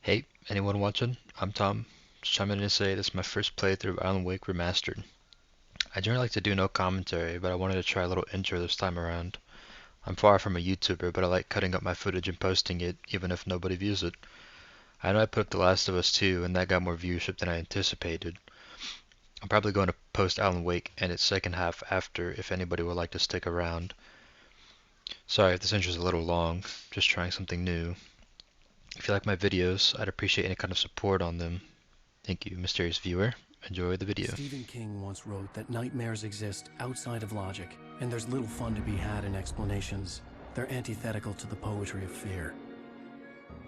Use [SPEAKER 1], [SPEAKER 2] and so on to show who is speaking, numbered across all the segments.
[SPEAKER 1] Hey, anyone watching? I'm Tom. Just chiming in to say this is my first playthrough of Alan Wake Remastered. I generally like to do no commentary, but I wanted to try a little intro this time around. I'm far from a YouTuber, but I like cutting up my footage and posting it, even if nobody views it. I know I put up The Last of Us 2, and that got more viewership than I anticipated. I'm probably going to post Alan Wake and its second half after, if anybody would like to stick around. Sorry if this intro is a little long, just trying something new. If you like my videos, I'd appreciate any kind of support on them. Thank you, mysterious viewer. Enjoy the video.
[SPEAKER 2] Stephen King once wrote that nightmares exist outside of logic, and there's little fun to be had in explanations. They're antithetical to the poetry of fear.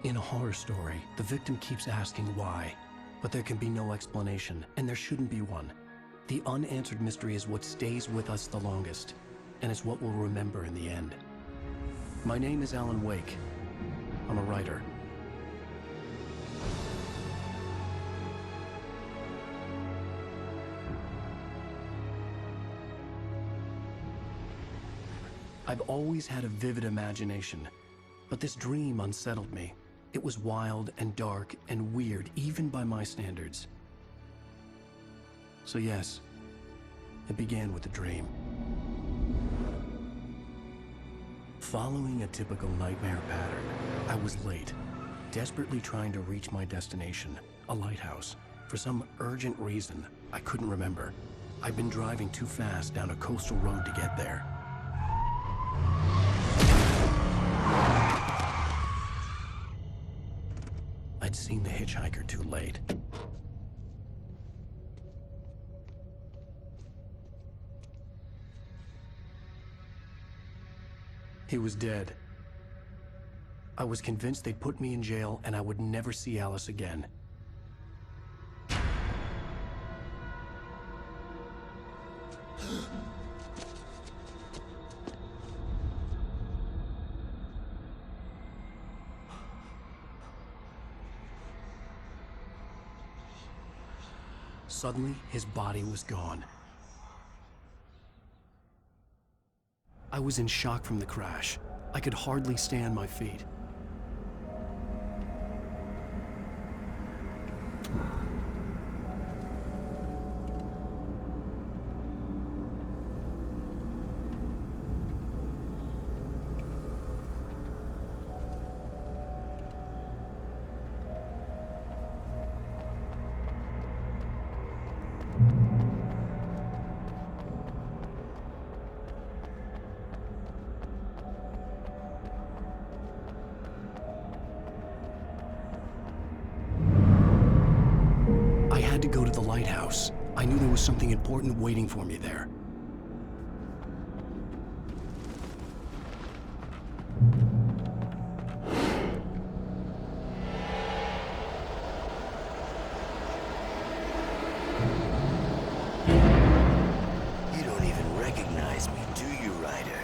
[SPEAKER 2] In a horror story, the victim keeps asking why, but there can be no explanation, and there shouldn't be one. The unanswered mystery is what stays with us the longest, and it's what we'll remember in the end. My name is Alan Wake. I'm a writer. I've always had a vivid imagination, but this dream unsettled me. It was wild and dark and weird, even by my standards. So yes, it began with a dream. Following a typical nightmare pattern, I was late, desperately trying to reach my destination, a lighthouse. For some urgent reason, I couldn't remember. I'd been driving too fast down a coastal road to get there. I'd seen the hitchhiker too late. He was dead. I was convinced they'd put me in jail and I would never see Alice again. Suddenly, his body was gone. I was in shock from the crash. I could hardly stay on my feet. I had to go to the lighthouse. I knew there was something important waiting for me there.
[SPEAKER 3] You don't even recognize me, do you, Ryder?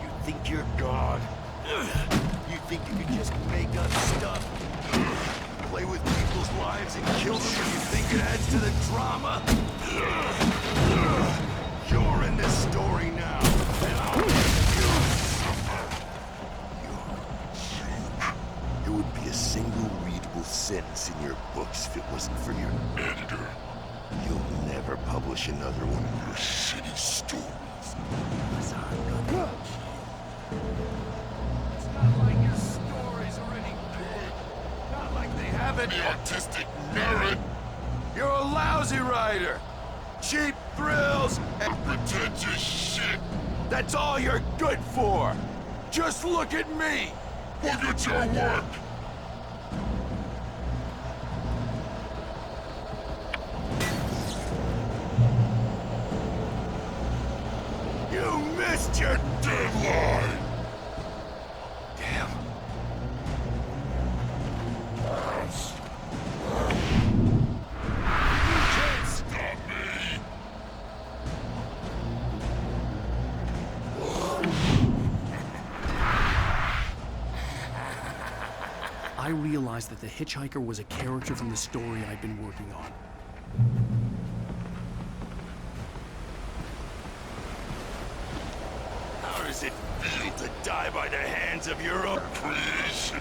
[SPEAKER 3] You think you're God? You think you can just make up stuff? Play with people's lives and kill them when you think it adds to the drama? You're in this story now, and I'll make you suffer. It would be a single readable sentence in your books if it wasn't for your editor. You'll never publish another one of your shitty stories. It's not like your stories are any good. Not like they have any artistic merit. You're a lousy writer. Cheap thrills and pretentious shit. That's all you're good for. Just look at me. Look at your work. You missed your deadline! Damn. You can't stop me!
[SPEAKER 2] I realized that the hitchhiker was a character from the story I'd been working on.
[SPEAKER 3] How does it feel to die by the hands of your own creation?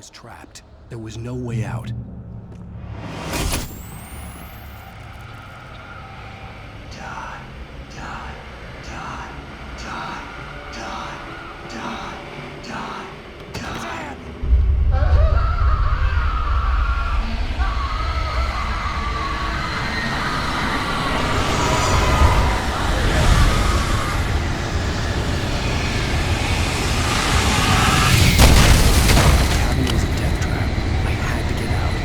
[SPEAKER 2] was trapped. There was no way out.
[SPEAKER 3] Die, die, die, die, die, die, die, die.
[SPEAKER 2] The cabin was a death trap. I had to get out.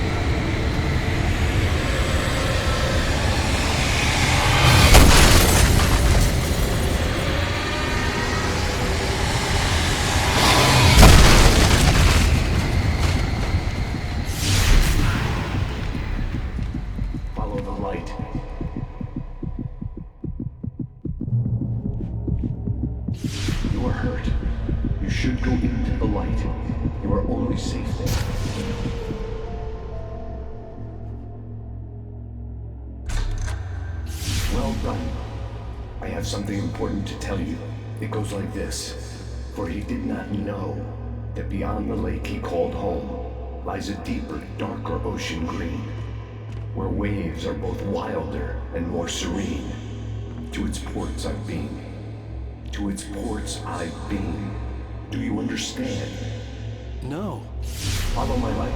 [SPEAKER 4] Follow the light. You are hurt. You should go into the light. You are only safe there. Well done. I have something important to tell you. It goes like this. For he did not know that beyond the lake he called home lies a deeper, darker ocean green, where waves are both wilder and more serene. To its ports I've been. To its ports I've been. Do you understand?
[SPEAKER 2] No.
[SPEAKER 4] Follow my light.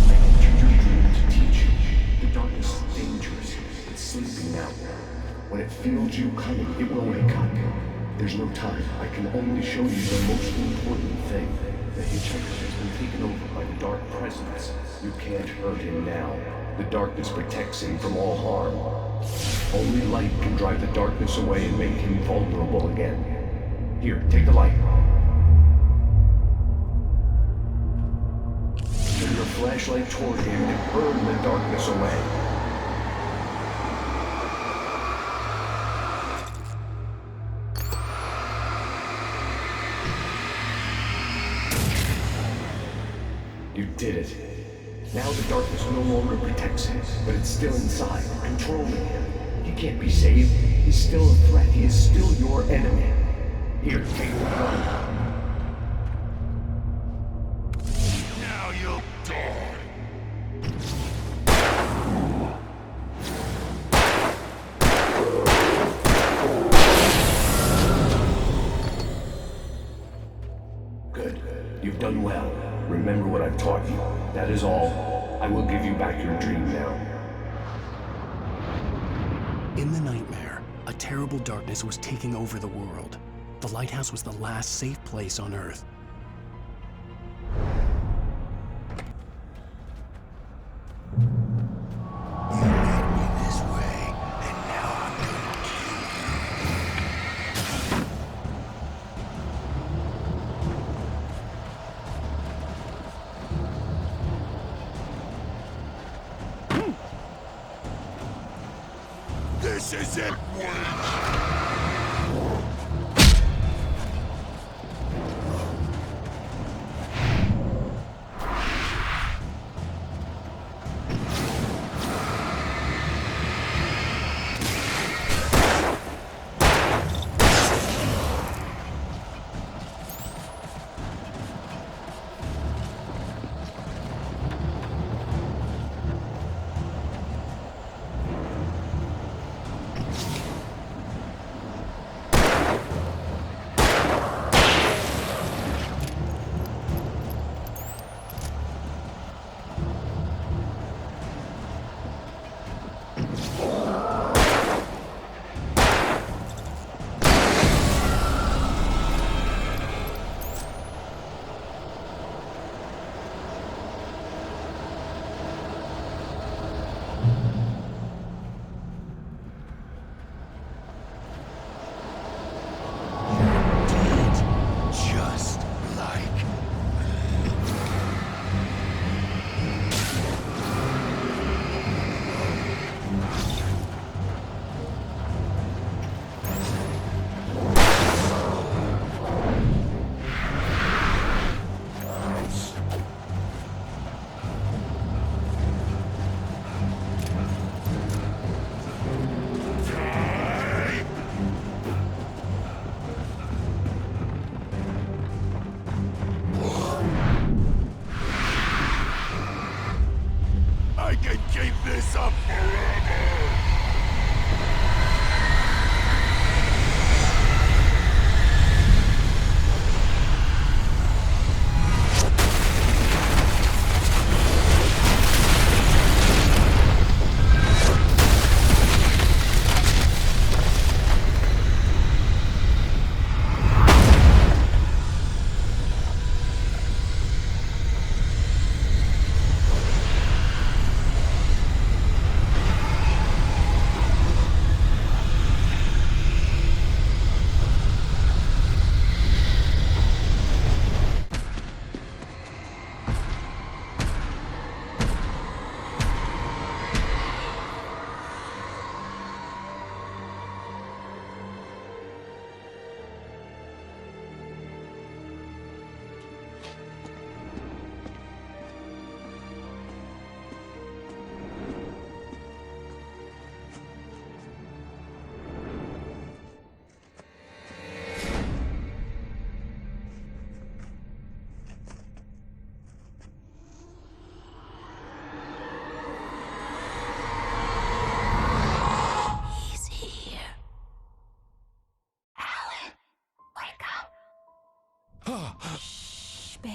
[SPEAKER 4] I entered your dream to teach you. The darkness is dangerous. It's sleeping now. When it feels you coming, it will wake up. There's no time. I can only show you the most important thing. The hitchhiker has been taken over by the dark presence. You can't hurt him now. The darkness protects him from all harm. Only light can drive the darkness away and make him vulnerable again. Here, take the light. Turn your flashlight toward him and burn the darkness away. You did it. Now the darkness no longer protects him, but it's still inside, controlling him. He can't be saved. He's still a threat. He is still your enemy. Here, take the gun.
[SPEAKER 3] Now you'll die.
[SPEAKER 4] Good. You've done well. Remember what I've taught you. That is all. I will give you back your dream now.
[SPEAKER 2] In the nightmare, a terrible darkness was taking over the world. The lighthouse was the last safe place on Earth.
[SPEAKER 3] You led me this way, and now I'm gonna kill you. This is it, Wayne!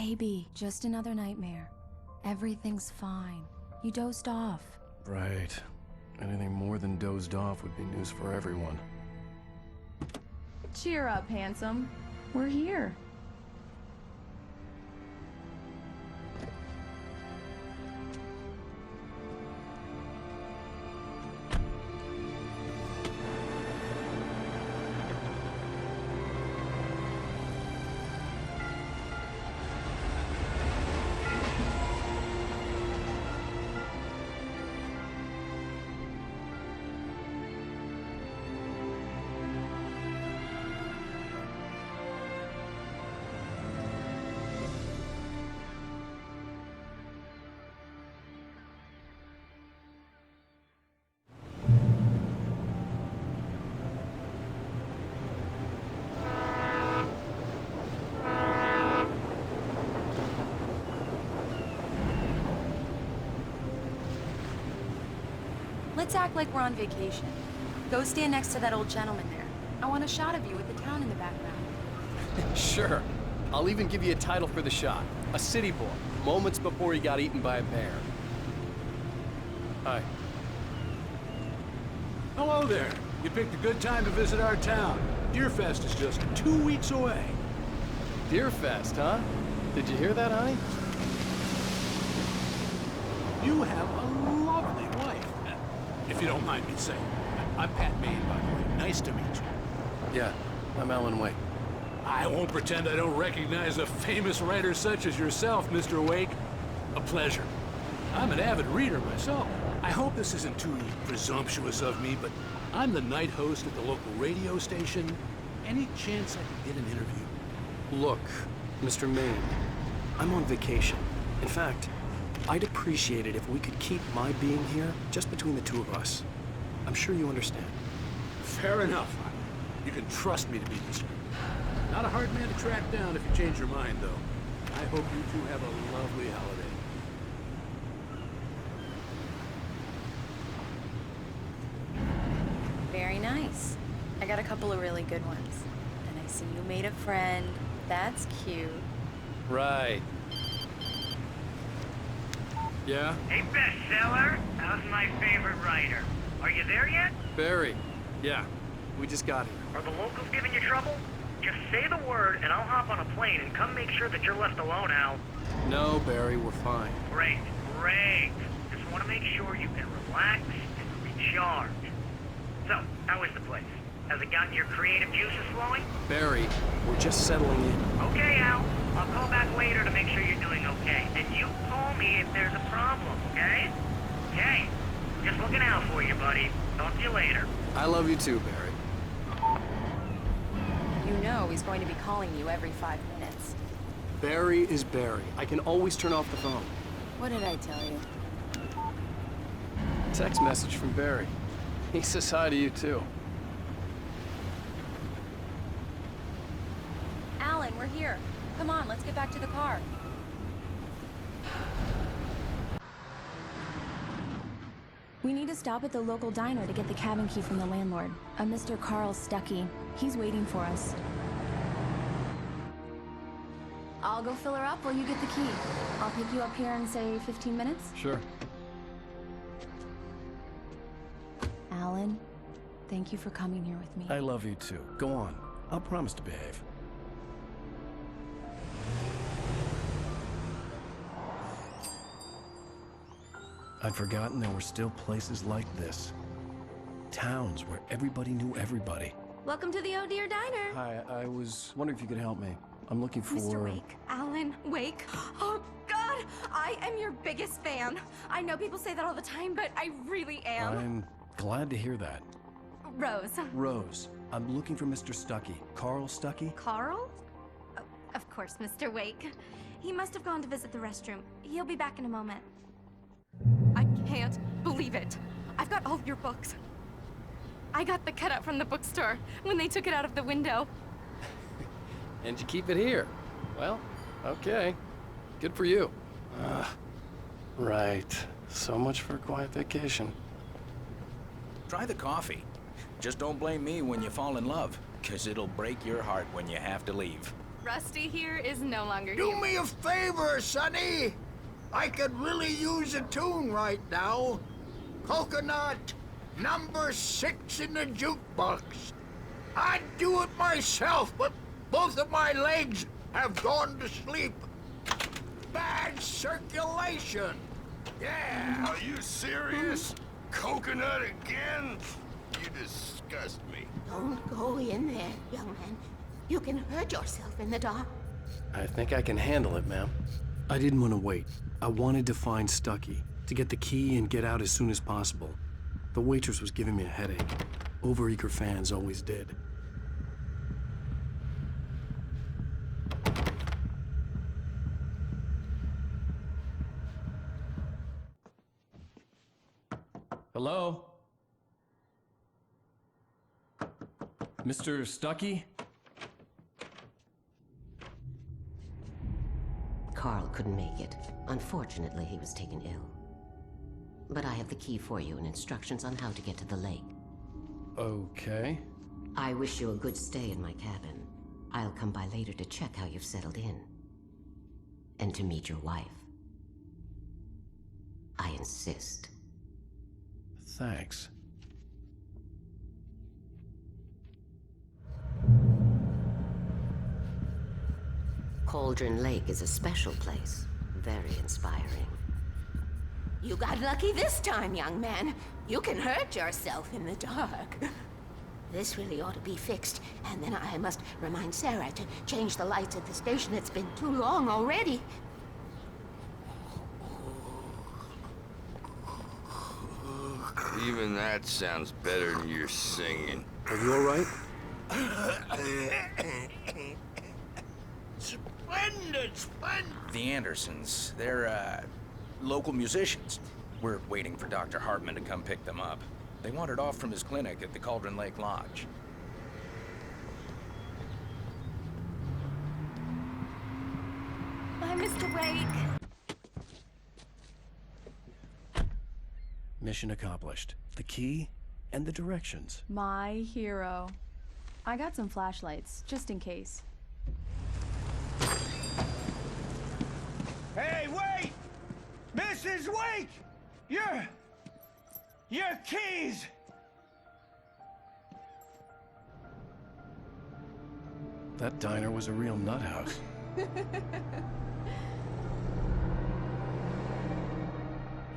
[SPEAKER 5] baby, just another nightmare. Everything's fine. You dozed off.
[SPEAKER 2] Right. Anything more than dozed off would be news for everyone.
[SPEAKER 6] Cheer up, handsome. We're here.
[SPEAKER 5] Let's act like we're on vacation. Go stand next to that old gentleman there. I want a shot of you with the town in the background.
[SPEAKER 7] Sure. I'll even give you a title for the shot. A city boy, moments before he got eaten by a bear. Hi.
[SPEAKER 8] Hello there. You picked a good time to visit our town. Deerfest is just 2 weeks away.
[SPEAKER 7] Deerfest, huh? Did you hear that, honey?
[SPEAKER 8] You have a lovely wife, if you don't mind me saying. I'm Pat Maine, by the way. Nice to meet you.
[SPEAKER 2] Yeah, I'm Alan Wake.
[SPEAKER 8] I won't pretend I don't recognize a famous writer such as yourself, Mr. Wake. A pleasure. I'm an avid reader myself. I hope this isn't too presumptuous of me, but I'm the night host at the local radio station. Any chance I could get an interview?
[SPEAKER 2] Look, Mr. Maine, I'm on vacation. In fact, I'd appreciate it if we could keep my being here just between the two of us. I'm sure you understand.
[SPEAKER 8] Fair enough. You can trust me to be discreet. Not a hard man to track down if you change your mind, though. I hope you two have a lovely holiday.
[SPEAKER 5] Very nice. I got a couple of really good ones. And I see you made a friend. That's cute.
[SPEAKER 7] Right. Yeah?
[SPEAKER 9] Hey, bestseller, how's my favorite writer? Are you there yet?
[SPEAKER 7] Barry. Yeah. We just got here.
[SPEAKER 9] Are the locals giving you trouble? Just say the word and I'll hop on a plane and come make sure that you're left alone, Al.
[SPEAKER 7] No, Barry, we're fine.
[SPEAKER 9] Great, great. Just want to make sure you can relax and recharge. So, how is the place? Has it gotten your creative juices flowing?
[SPEAKER 2] Barry, we're just settling in.
[SPEAKER 9] Okay, Al. I'll call back later to make sure you're doing okay. And you call me if there's a problem, okay? Okay. Just looking out for you, buddy. Talk to you later.
[SPEAKER 7] I love you too, Barry.
[SPEAKER 5] You know he's going to be calling you every 5 minutes.
[SPEAKER 2] Barry is Barry. I can always turn off the phone.
[SPEAKER 5] What did I tell you?
[SPEAKER 7] Text message from Barry. He says hi to you too.
[SPEAKER 5] Alan, we're here. Come on, let's get back to the car. We need to stop at the local diner to get the cabin key from the landlord, a Mr. Carl Stuckey. He's waiting for us. I'll go fill her up while you get the key. I'll pick you up here in, say, 15 minutes?
[SPEAKER 7] Sure.
[SPEAKER 5] Alan, thank you for coming here with me.
[SPEAKER 2] I love you too. Go on. I'll promise to behave. I'd forgotten there were still places like this. Towns where everybody knew everybody.
[SPEAKER 10] Welcome to the Oh Dear Diner.
[SPEAKER 2] Hi, I was wondering if you could help me. I'm looking for...
[SPEAKER 10] Mr. Wake. Alan Wake. Oh, God! I am your biggest fan. I know people say that all the time, but I really am.
[SPEAKER 2] I'm glad to hear that.
[SPEAKER 10] Rose.
[SPEAKER 2] Rose, I'm looking for Mr. Stuckey. Carl Stuckey?
[SPEAKER 10] Carl? Oh, of course, Mr. Wake. He must have gone to visit the restroom. He'll be back in a moment. I can't believe it. I've got all of your books. I got the cutout from the bookstore when they took it out of the window.
[SPEAKER 7] And you keep it here. Well, okay. Good for you. Right. So much for a quiet vacation.
[SPEAKER 11] Try the coffee. Just don't blame me when you fall in love, 'cause it'll break your heart when you have to leave.
[SPEAKER 10] Rusty here is no longer
[SPEAKER 12] Do
[SPEAKER 10] here.
[SPEAKER 12] me a favor, Sonny. I could really use a tune right now. Coconut, number 6 in the jukebox. I'd do it myself, but both of my legs have gone to sleep. Bad circulation. Yeah.
[SPEAKER 3] Are you serious? Coconut again? You disgust me.
[SPEAKER 13] Don't go in there, young man. You can hurt yourself in the dark.
[SPEAKER 2] I think I can handle it, ma'am. I didn't want to wait. I wanted to find Stucky, to get the key and get out as soon as possible. The waitress was giving me a headache. Overeager fans always did. Hello? Mr. Stucky?
[SPEAKER 13] Carl couldn't make it. Unfortunately, he was taken ill. But I have the key for you and instructions on how to get to the lake.
[SPEAKER 2] Okay.
[SPEAKER 13] I wish you a good stay in my cabin. I'll come by later to check how you've settled in. And to meet your wife. I insist.
[SPEAKER 2] Thanks.
[SPEAKER 13] Cauldron Lake is a special place. Very inspiring.
[SPEAKER 10] You got lucky this time, young man. You can hurt yourself in the dark.
[SPEAKER 13] This really ought to be fixed, and then I must remind Sarah to change the lights at the station. It's been too long already.
[SPEAKER 3] Even that sounds better than your singing.
[SPEAKER 2] Are you all right?
[SPEAKER 12] Splendid, splendid.
[SPEAKER 11] The Andersons, they're, local musicians. We're waiting for Dr. Hartman to come pick them up. They wandered off from his clinic at the Cauldron Lake Lodge.
[SPEAKER 10] Bye, Mr. Wake.
[SPEAKER 2] Mission accomplished. The key and the directions.
[SPEAKER 6] My hero. I got some flashlights, just in case.
[SPEAKER 12] Hey, wait! Mrs. Wake! Your keys!
[SPEAKER 2] That diner was a real nut house.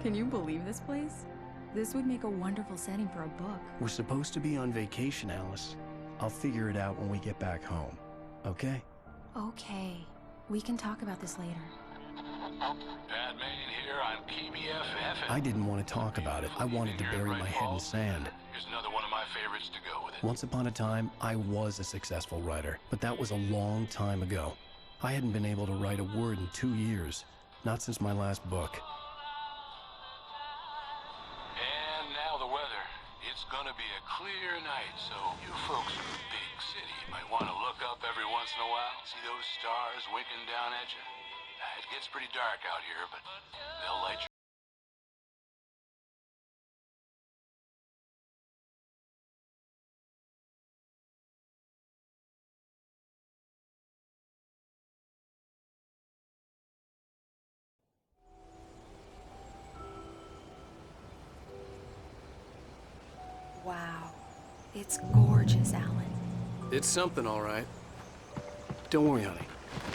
[SPEAKER 6] Can you believe this place? This would make a wonderful setting for a book.
[SPEAKER 2] We're supposed to be on vacation, Alice. I'll figure it out when we get back home. Okay?
[SPEAKER 5] Okay. We can talk about this later.
[SPEAKER 8] Pat Main here on KBFF.
[SPEAKER 2] I didn't want to talk about it. I wanted to bury my head in sand.
[SPEAKER 8] Here's another one of my favorites to go with it.
[SPEAKER 2] Once upon a time, I was a successful writer, but that was a long time ago. I hadn't been able to write a word in 2 years. Not since my last book.
[SPEAKER 8] And now the weather. It's gonna be a clear night, so you folks in the big city might want to look up every once in a while. See those stars winking down at you? It gets pretty dark out here, but they'll light you.
[SPEAKER 10] Wow. It's gorgeous, Alan.
[SPEAKER 2] It's something, all right. Don't worry, honey.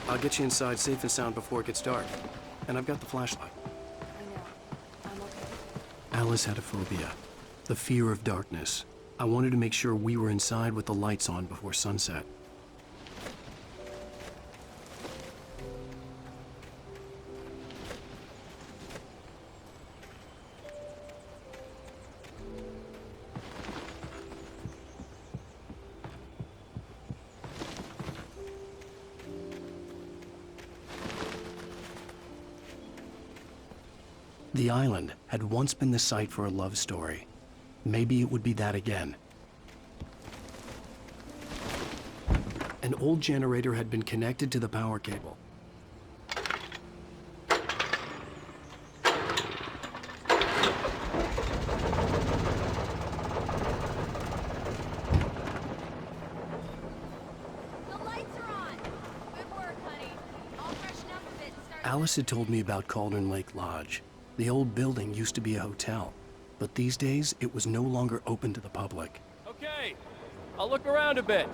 [SPEAKER 2] I'll get you inside safe and sound before it gets dark. And I've got the flashlight.
[SPEAKER 10] I know. I'm okay.
[SPEAKER 2] Alice had a phobia. The fear of darkness. I wanted to make sure we were inside with the lights on before sunset. The island had once been the site for a love story. Maybe it would be that again. An old generator had been connected to the power cable.
[SPEAKER 10] The lights are on. We're
[SPEAKER 2] Alice had told me about Cauldron Lake Lodge. The old building used to be a hotel, but these days it was no longer open to the public.
[SPEAKER 7] Okay, I'll look around a bit.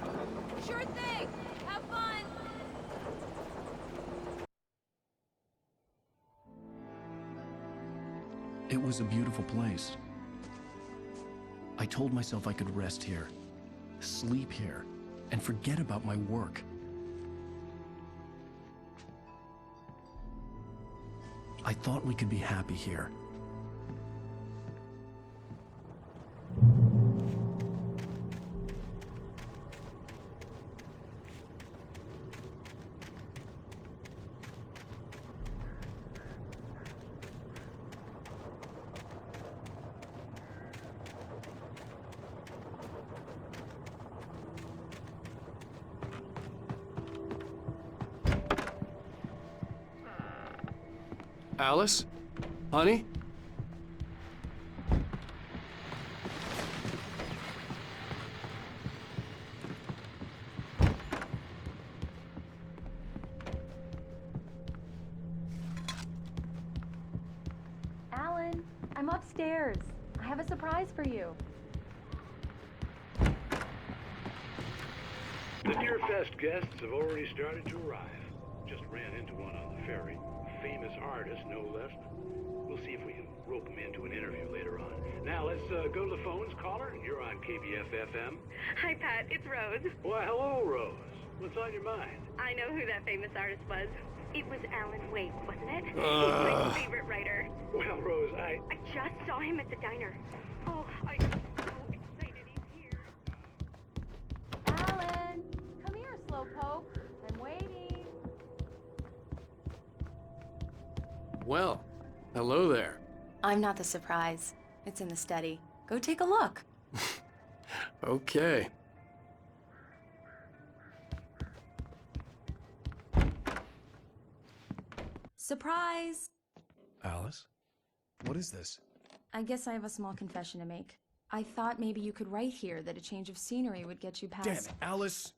[SPEAKER 6] Sure thing. Have fun.
[SPEAKER 2] It was a beautiful place. I told myself I could rest here, sleep here, and forget about my work. I thought we could be happy here.
[SPEAKER 7] Alice? Honey?
[SPEAKER 6] Alan, I'm upstairs. I have a surprise for you.
[SPEAKER 8] The Deerfest guests have already started to arrive. Just ran into one on the ferry. Famous artist, no less. We'll see if we can rope him into an interview later on. Now let's go to the phones. Caller, you're on KBF-FM.
[SPEAKER 14] Hi, Pat. It's Rose.
[SPEAKER 8] Why, hello, Rose. What's on your mind?
[SPEAKER 14] I know who that famous artist was. It was Alan Wake, wasn't it? He's my favorite writer.
[SPEAKER 8] Well, Rose, I
[SPEAKER 14] just saw him at the diner. Oh, I'm so excited he's here.
[SPEAKER 6] Alan, come here, Slowpoke. I'm waiting.
[SPEAKER 7] Well, hello there.
[SPEAKER 6] I'm not the surprise. It's in the study. Go take a look.
[SPEAKER 7] Okay.
[SPEAKER 6] Surprise!
[SPEAKER 2] Alice? What is this?
[SPEAKER 6] I guess I have a small confession to make. I thought maybe you could write here that a change of scenery would get you past...
[SPEAKER 2] Damn it, Alice!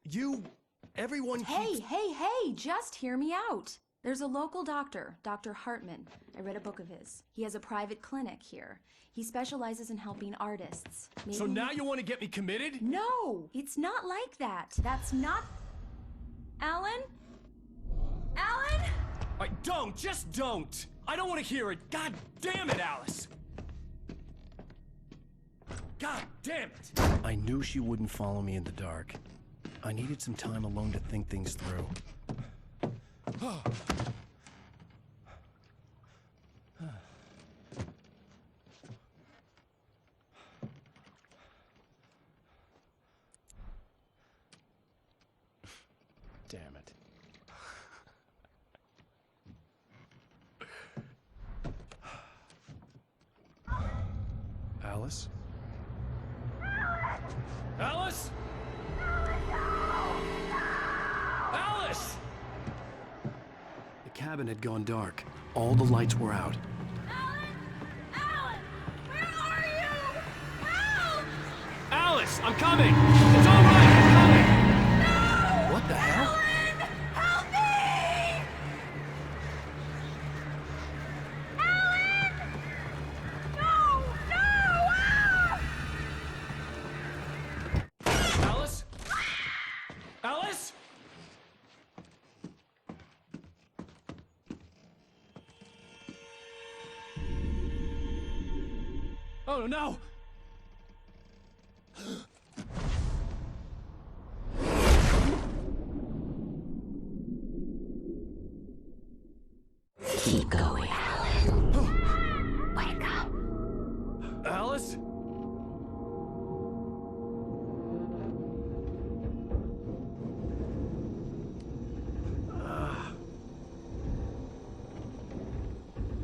[SPEAKER 2] Everyone
[SPEAKER 6] Hey,
[SPEAKER 2] keeps...
[SPEAKER 6] hey! Just hear me out! There's a local doctor, Dr. Hartman. I read a book of his. He has a private clinic here. He specializes in helping artists. Maybe...
[SPEAKER 2] So now you want to get me committed?
[SPEAKER 6] No! It's not like that. That's not... Alan? Alan?
[SPEAKER 2] Just don't! I don't want to hear it! God damn it, Alice! God damn it! I knew she wouldn't follow me in the dark. I needed some time alone to think things through. Damn it. Alice? Alice? Alice! The cabin had gone dark. All the lights were out.
[SPEAKER 7] Alice, I'm coming! It's all right, I'm coming!
[SPEAKER 2] What the hell?
[SPEAKER 14] Help me! Alan! No! Ah!
[SPEAKER 2] Alice? Alice? Oh no!
[SPEAKER 13] Keep going, Alan. Wake up.
[SPEAKER 2] Alice?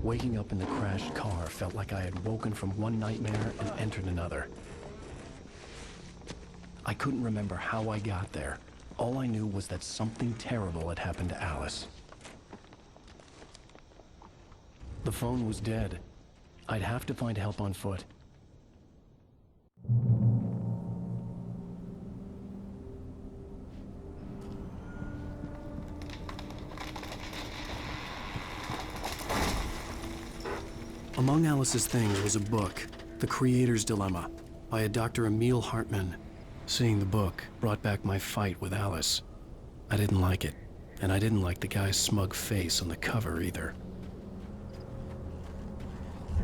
[SPEAKER 2] Waking up in the crashed car felt like I had woken from one nightmare and entered another. I couldn't remember how I got there. All I knew was that something terrible had happened to Alice. The phone was dead. I'd have to find help on foot. Among Alice's things was a book, The Creator's Dilemma, by a Dr. Emil Hartman. Seeing the book brought back my fight with Alice. I didn't like it, and I didn't like the guy's smug face on the cover either.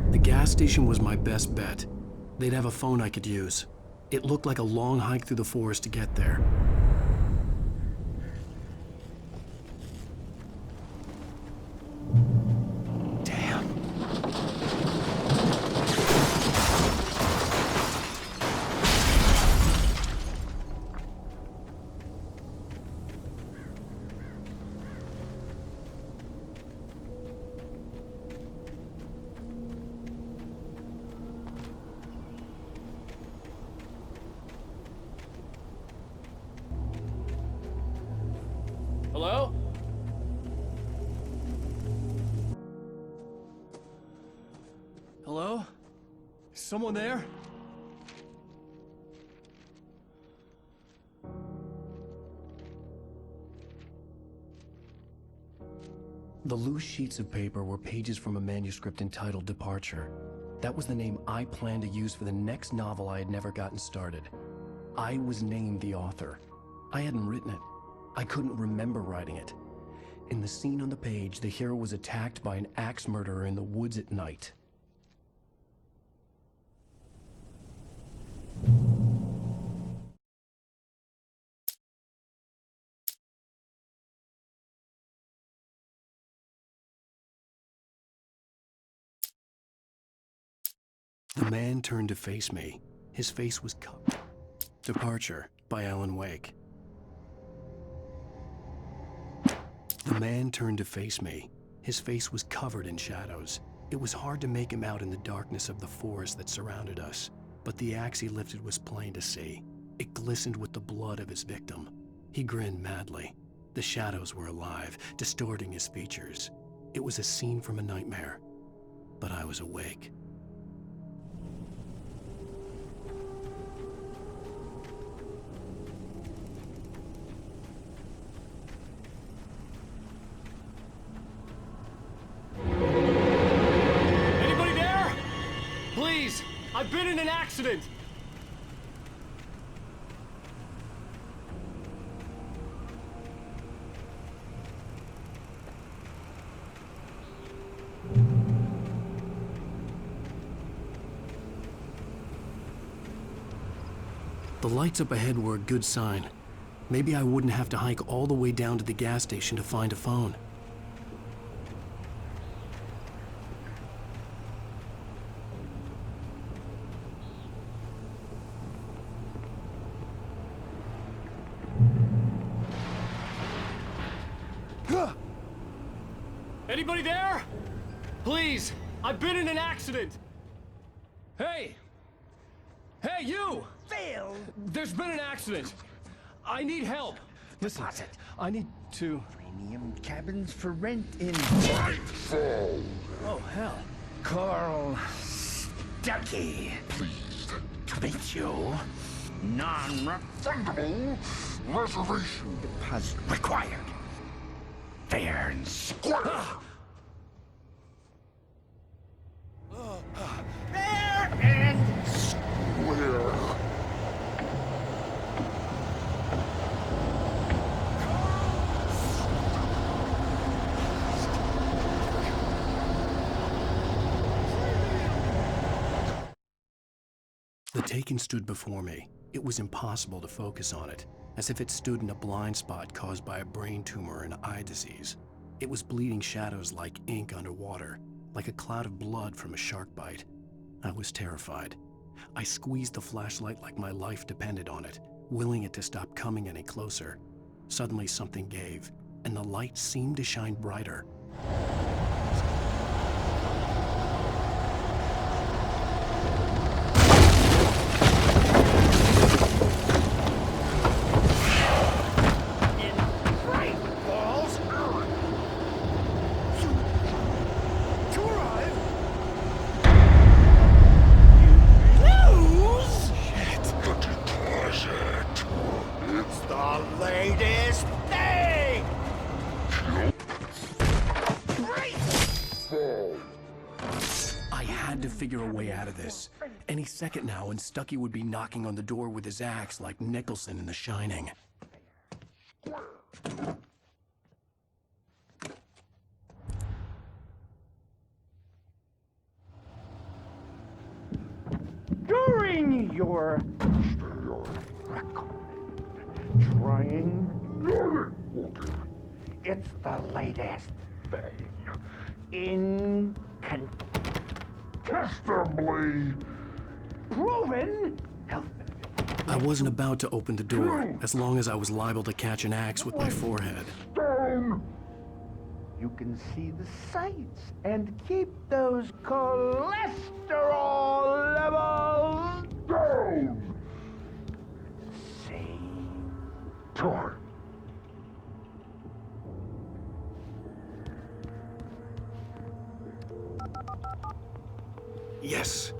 [SPEAKER 2] The gas station was my best bet. They'd have a phone I could use. It looked like a long hike through the forest to get there.
[SPEAKER 7] Hello? Hello? Is someone there?
[SPEAKER 2] The loose sheets of paper were pages from a manuscript entitled Departure. That was the name I planned to use for the next novel I had never gotten started. I was named the author. I hadn't written it. I couldn't remember writing it. In the scene on the page, the hero was attacked by an axe murderer in the woods at night. The man turned to face me. His face was covered. Departure by Alan Wake. The man turned to face me. His face was covered in shadows. It was hard to make him out in the darkness of the forest that surrounded us, but the axe he lifted was plain to see. It glistened with the blood of his victim. He grinned madly. The shadows were alive, distorting his features. It was a scene from a nightmare, but I was awake.
[SPEAKER 7] Anybody there? Please, I've been in an accident.
[SPEAKER 2] The lights up ahead were a good sign. Maybe I wouldn't have to hike all the way down to the gas station to find a phone.
[SPEAKER 7] Anybody there? Please, I've been in an accident. Hey! Hey, you!
[SPEAKER 12] Phil!
[SPEAKER 7] There's been an accident. I need help. Listen, I need to...
[SPEAKER 12] Premium cabins for rent in...
[SPEAKER 3] Nightfall!
[SPEAKER 7] Oh, hell.
[SPEAKER 12] Carl Stuckey.
[SPEAKER 3] Pleased
[SPEAKER 12] To meet you. Non-refundable
[SPEAKER 3] reservation
[SPEAKER 12] deposit required. Fair and square. Fair and
[SPEAKER 3] square.
[SPEAKER 2] The Taken stood before me. It was impossible to focus on it, as if it stood in a blind spot caused by a brain tumor and eye disease. It was bleeding shadows like ink underwater, like a cloud of blood from a shark bite. I was terrified. I squeezed the flashlight like my life depended on it, willing it to stop coming any closer. Suddenly something gave, and the light seemed to shine brighter. had to figure a way out of this. Any second now, and Stucky would be knocking on the door with his axe like Nicholson in The Shining.
[SPEAKER 12] During your trying, it's the latest thing. Incontestably proven health.
[SPEAKER 2] I wasn't about to open the door, as long as I was liable to catch an axe with my forehead.
[SPEAKER 12] Stone. You can see the sights and keep those cholesterol levels down. Same time.
[SPEAKER 2] Yes.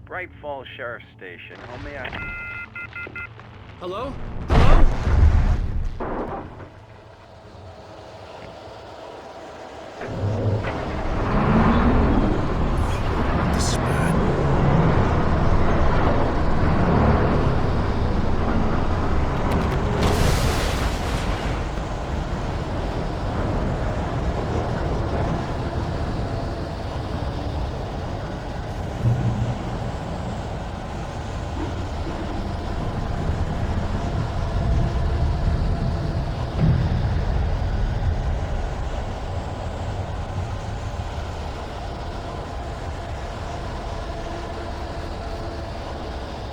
[SPEAKER 15] Bright Falls Sheriff's Station. How may I...
[SPEAKER 7] Hello? Hello?
[SPEAKER 2] This is bad.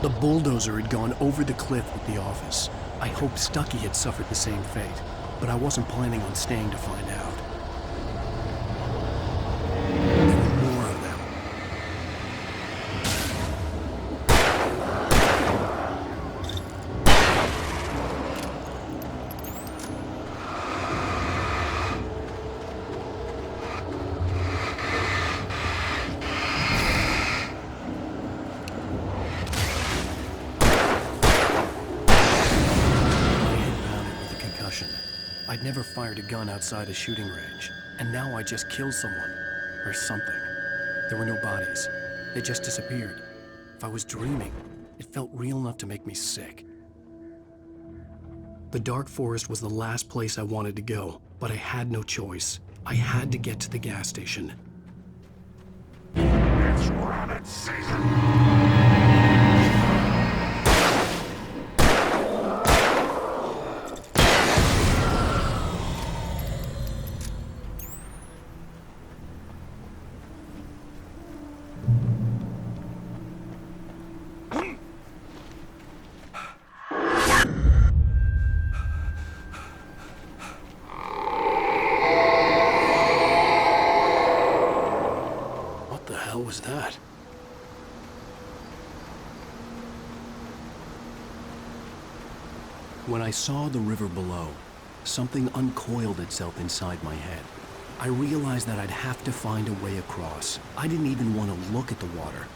[SPEAKER 2] The bulldozer had gone over the cliff with the office. I hoped Stucky had suffered the same fate, but I wasn't planning on staying to find out. More of them. I'd never fired a gun outside a shooting range, and now I just killed someone. Or something. There were no bodies. They just disappeared. If I was dreaming, it felt real enough to make me sick. The dark forest was the last place I wanted to go, but I had no choice. I had to get to the gas station.
[SPEAKER 3] It's rabbit season.
[SPEAKER 2] What was that? When I saw the river below, something uncoiled itself inside my head. I realized that I'd have to find a way across. I didn't even want to look at the water.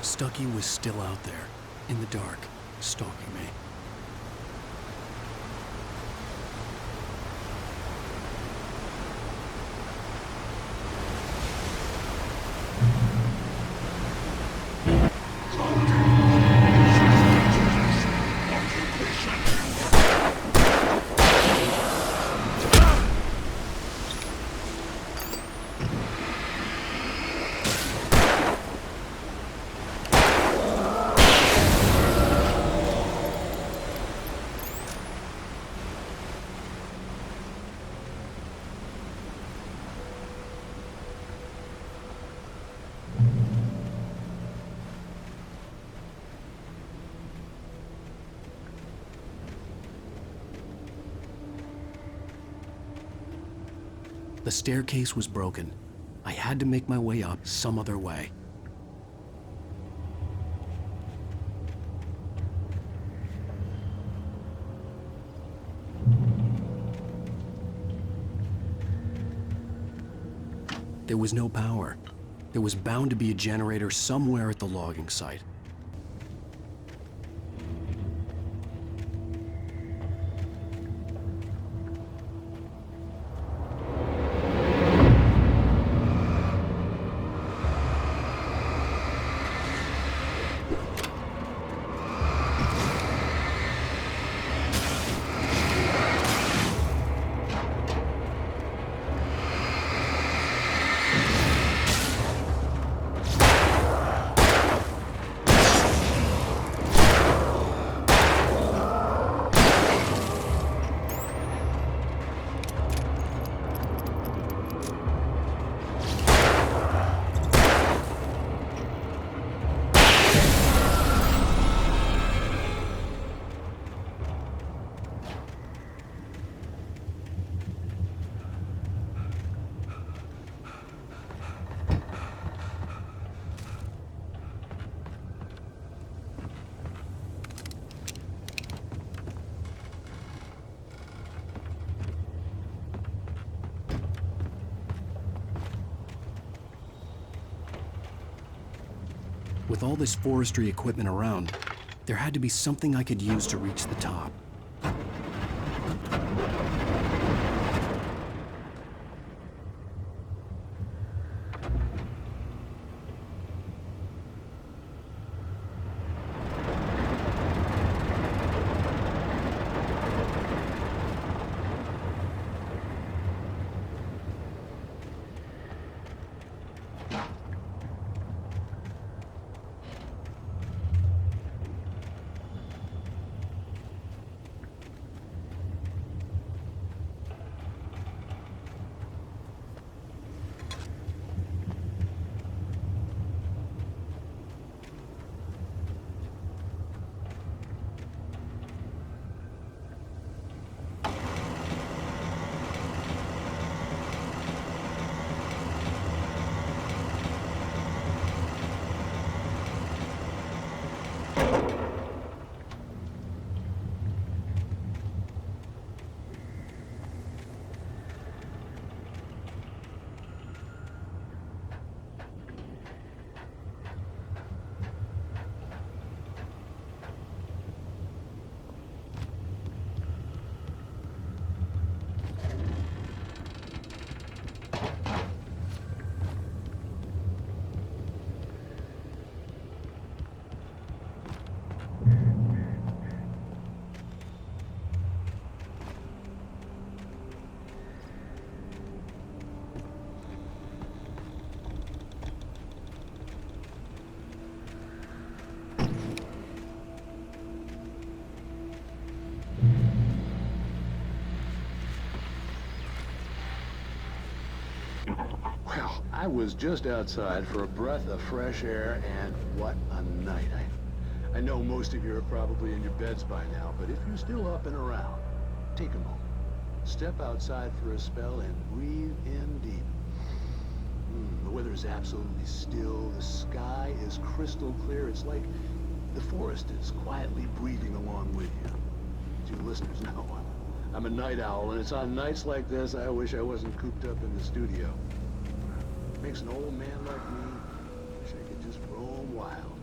[SPEAKER 2] Stucky was still out there, in the dark, stalking me. The staircase was broken. I had to make my way up some other way. There was no power. There was bound to be a generator somewhere at the logging site. With all this forestry equipment around, there had to be something I could use to reach the top.
[SPEAKER 16] Well, I was just outside for a breath of fresh air, and what a night. I know most of you are probably in your beds by now, but if you're still up and around, take a moment. Step outside for a spell and breathe in deep. The weather is absolutely still. The sky is crystal clear. It's like the forest is quietly breathing along with you. As you listeners know, I'm a night owl, and it's on nights like this I wish I wasn't cooped up in the studio. Makes an old man like me wish I could just roam wild.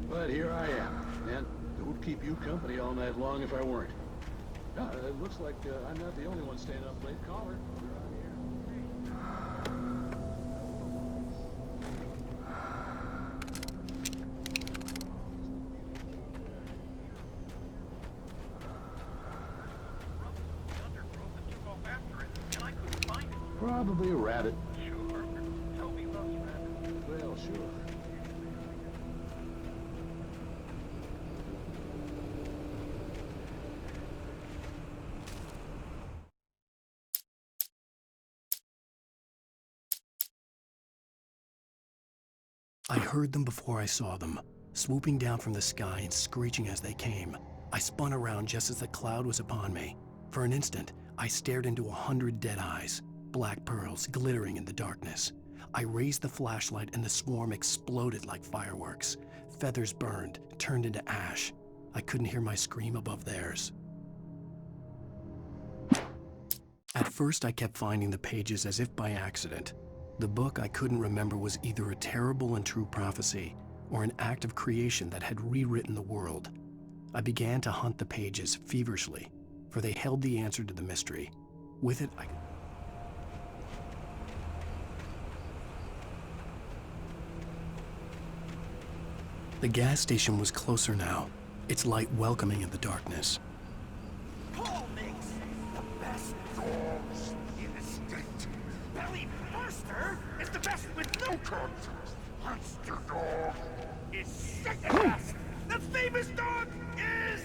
[SPEAKER 16] But here I am, and it would keep you company all night long if I weren't. It looks like I'm not the only one staying up late. Caller, you're on here. Probably a rabbit.
[SPEAKER 15] Sure. Toby loves rabbits.
[SPEAKER 16] Well, sure.
[SPEAKER 2] I heard them before I saw them, swooping down from the sky and screeching as they came. I spun around just as the cloud was upon me. For an instant, I stared into 100 dead eyes. black pearls glittering in the darkness. I raised the flashlight and the swarm exploded like fireworks. Feathers burned, turned into ash. I couldn't hear my scream above theirs. At first, I kept finding the pages as if by accident. The book I couldn't remember was either a terrible and true prophecy or an act of creation that had rewritten the world. I began to hunt the pages feverishly, for they held the answer to the mystery. With it, The gas station was closer now, its light welcoming in the darkness.
[SPEAKER 3] Paul makes the best dogs in the state. Belly Burster is the best with no contest. Monster Dog is second best. The famous dog is...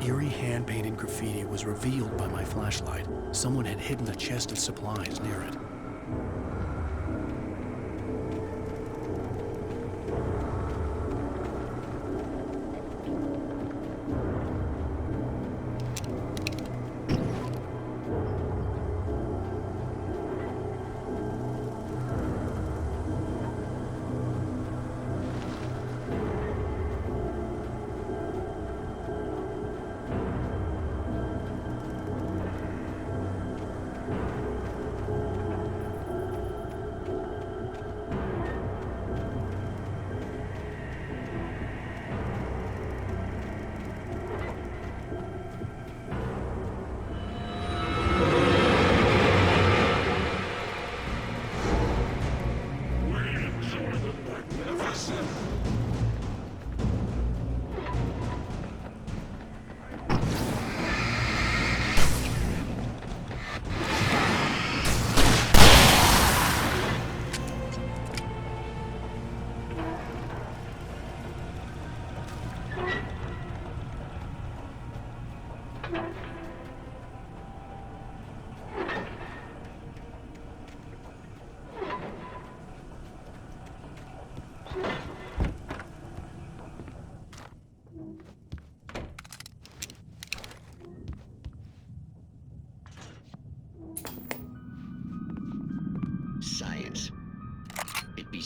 [SPEAKER 2] Eerie hand-painted graffiti was revealed by my flashlight. Someone had hidden a chest of supplies near it.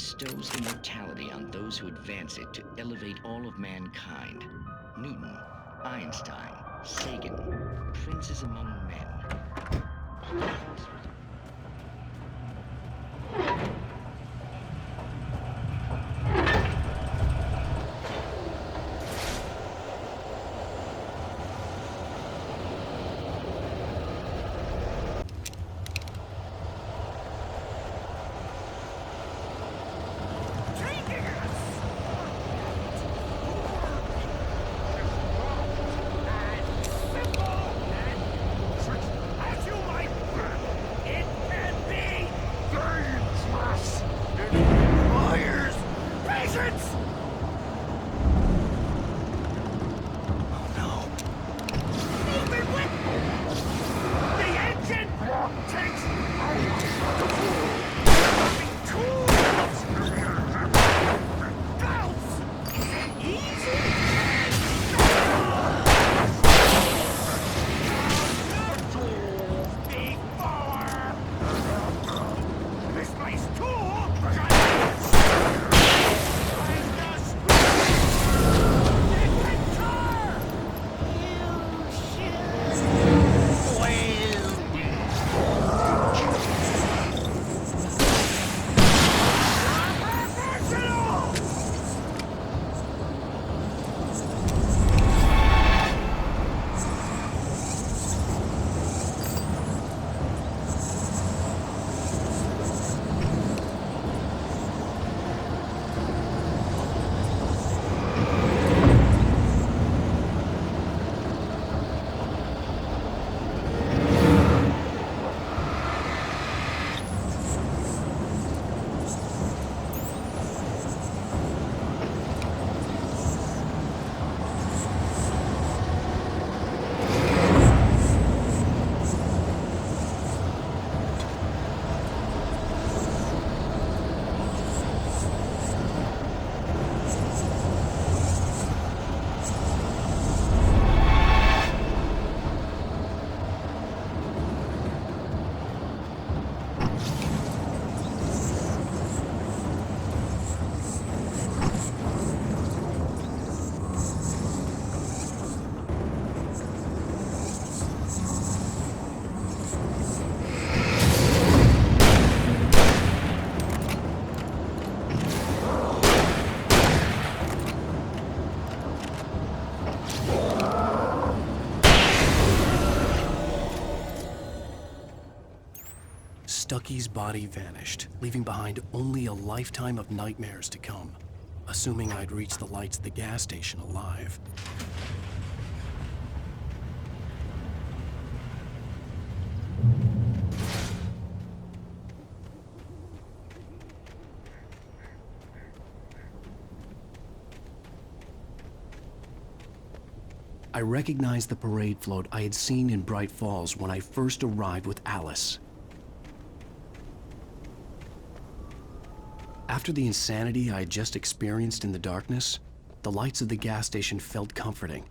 [SPEAKER 17] bestows immortality on those who advance it to elevate all of mankind. Newton, Einstein, Sagan, princes among men.
[SPEAKER 2] Stucky's body vanished, leaving behind only a lifetime of nightmares to come, assuming I'd reach the lights of the gas station alive. I recognized the parade float I had seen in Bright Falls when I first arrived with Alice. After the insanity I had just experienced in the darkness, the lights of the gas station felt comforting.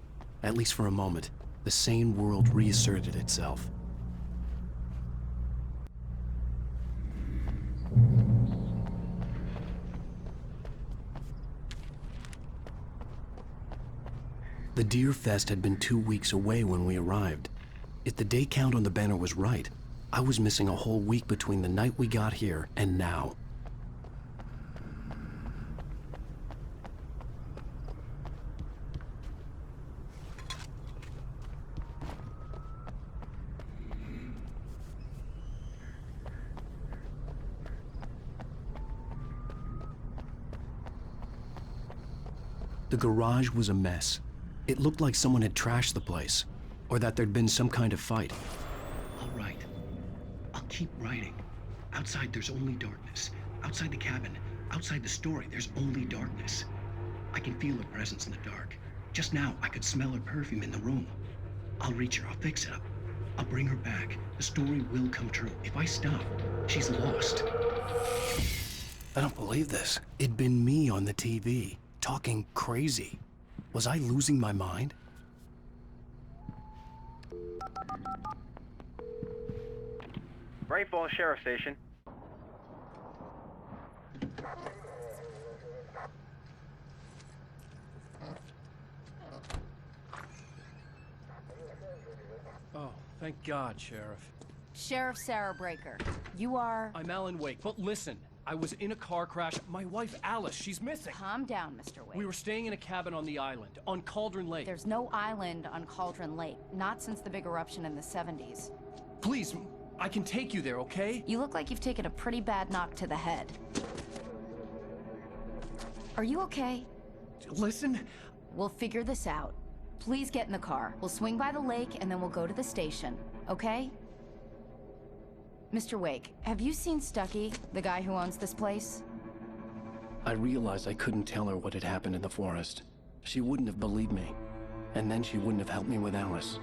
[SPEAKER 2] At least for a moment, the sane world reasserted itself. The Deer Fest had been 2 weeks away when we arrived. If the day count on the banner was right, I was missing a whole week between the night we got here and now. The garage was a mess. It looked like someone had trashed the place, or that there'd been some kind of fight.
[SPEAKER 18] All right. I'll keep writing. Outside, there's only darkness. Outside the cabin, outside the story, there's only darkness. I can feel her presence in the dark. Just now, I could smell her perfume in the room. I'll reach her. I'll fix it up. I'll bring her back. The story will come true. If I stop, she's lost.
[SPEAKER 2] I don't believe this. It'd been me on the TV, talking crazy. Was I losing my mind?
[SPEAKER 15] Bright Falls Sheriff Station.
[SPEAKER 2] Oh, thank God, Sheriff.
[SPEAKER 6] Sheriff Sarah Breaker. You are...
[SPEAKER 2] I'm Alan Wake, but listen. I was in a car crash. My wife, Alice, she's missing.
[SPEAKER 6] Calm down, Mr. Wake.
[SPEAKER 2] We were staying in a cabin on the island, on Cauldron Lake.
[SPEAKER 6] There's no island on Cauldron Lake. Not since the big eruption in the 70s.
[SPEAKER 2] Please, I can take you there, okay?
[SPEAKER 6] You look like you've taken a pretty bad knock to the head. Are you okay?
[SPEAKER 2] Listen.
[SPEAKER 6] We'll figure this out. Please get in the car. We'll swing by the lake and then we'll go to the station, okay? Mr. Wake, have you seen Stucky, the guy who owns this place?
[SPEAKER 2] I realized I couldn't tell her what had happened in the forest. She wouldn't have believed me. And then she wouldn't have helped me with Alice.